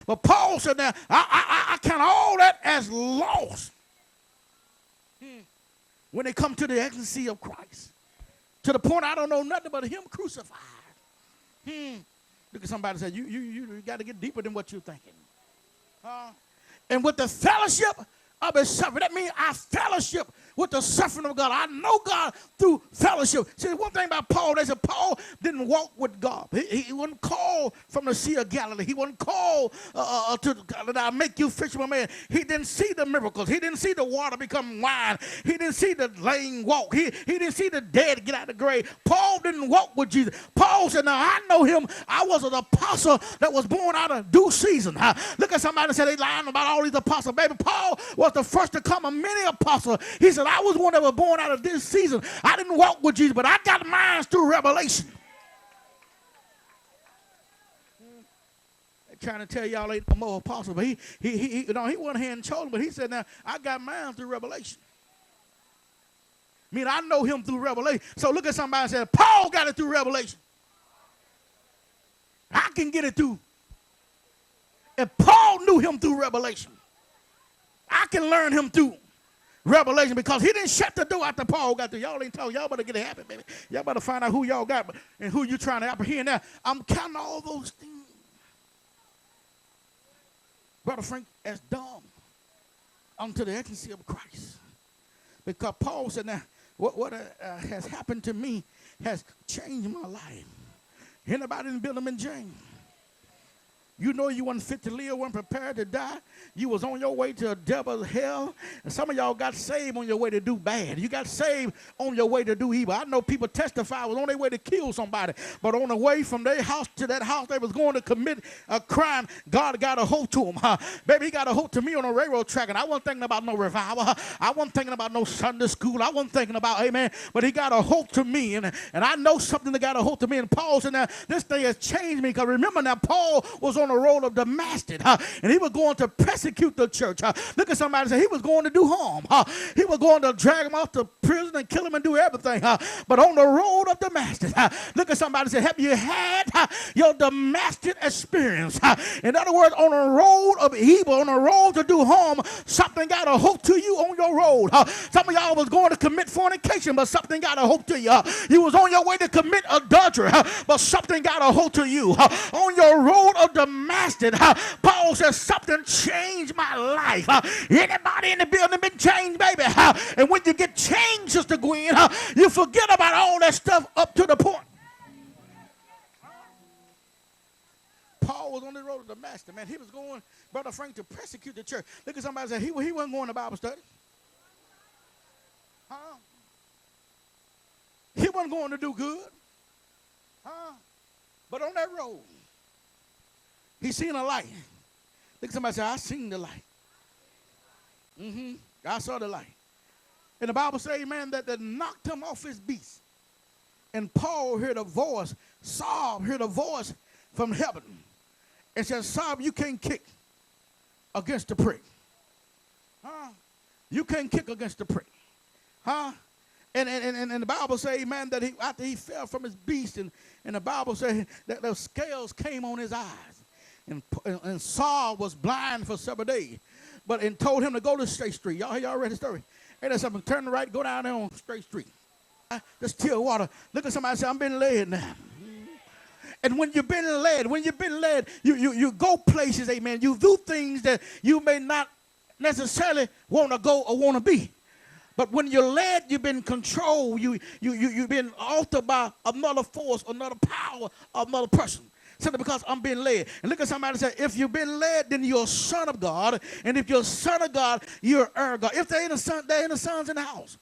But Paul said, now, I count all that as lost when they come to the ecstasy of Christ. To the point I don't know nothing but him crucified. Look at somebody and say, you got to get deeper than what you're thinking. And with the fellowship of his suffering, that means I fellowship with the suffering of God. I know God through fellowship. See, one thing about Paul, they said Paul didn't walk with God. He wasn't called from the Sea of Galilee. He wasn't called to I make you fisherman man. He didn't see the miracles. He didn't see the water become wine. He didn't see the lame walk. He didn't see the dead get out of the grave. Paul didn't walk with Jesus. Paul said, now I know him. I was an apostle that was born out of due season. Look at somebody and say they lying about all these apostles. Baby, Paul was the first to come of many apostles. He said, I was one that was born out of this season. I didn't walk with Jesus, but I got mine through revelation. They're trying to tell y'all ain't no more apostle, but he wasn't hand chosen, but he said, now I got mine through revelation. I mean, I know him through revelation. So look at somebody and say, Paul got it through revelation. I can get it through. If Paul knew him through revelation, I can learn him through revelation, because he didn't shut the door after Paul got through. Y'all ain't told. Y'all better get it happen, baby. Y'all better find out who y'all got and who you trying to apprehend now. I'm counting all those things, Brother Frank, as dumb unto the ecstasy of Christ. Because Paul said, now, what has happened to me has changed my life. Anybody in the building been changed? You know you wasn't fit to live, wasn't prepared to die. You was on your way to a devil's hell. And some of y'all got saved on your way to do bad. You got saved on your way to do evil. I know people testify was on their way to kill somebody. But on the way from their house to that house they was going to commit a crime, God got a hold to them. Baby, he got a hold to me on a railroad track, and I wasn't thinking about no revival. I wasn't thinking about no Sunday school. I wasn't thinking about, amen. But he got a hold to me, and I know something that got a hold to me. And Paul said, now, this thing has changed me. Because remember now, Paul was on the road of Damascus, and he was going to persecute the church. Look at somebody and say he was going to do harm. He was going to drag him off to prison and kill him and do everything. But on the road of Damascus, look at somebody and say, have you had your Damascus experience? In other words, on a road of evil, on a road to do harm, something got a hope to you on your road. Some of y'all was going to commit fornication, but something got a hope to you. You was on your way to commit adultery, but something got a hope to you. On your road of Damascus, Paul says something changed my life. Anybody in the building been changed, baby? And when you get changed, Sister Gwen, you forget about all that stuff up to the point. Paul was on the road to Damascus, man. He was going, Brother Frank, to persecute the church. Look at somebody say he wasn't going to Bible study. He wasn't going to do good. But on that road, he seen a light. Look at somebody say, I seen the light. I saw the light. And the Bible says, man, that knocked him off his beast. And Paul heard a voice, Saul heard a voice from heaven. It says, Saul, you can't kick against the prick. You can't kick against the prick. And the Bible says, man, that after he fell from his beast, and the Bible says that the scales came on his eyes. And Saul was blind for several days, and told him to go to Straight Street. Y'all read the story? Hey, there's something. Turn right, go down there on Straight Street. Just still water. Look at somebody and say, I'm being led now. And when you've been led, you go places, amen. You do things that you may not necessarily want to go or want to be. But when you're led, you've been controlled. You've been altered by another force, another power, another person. Simply because I'm being led. And look at somebody and say, if you've been led, then you're a son of God. And if you're a son of God, you're an heir of God. If there ain't a son, there ain't a sons in the house.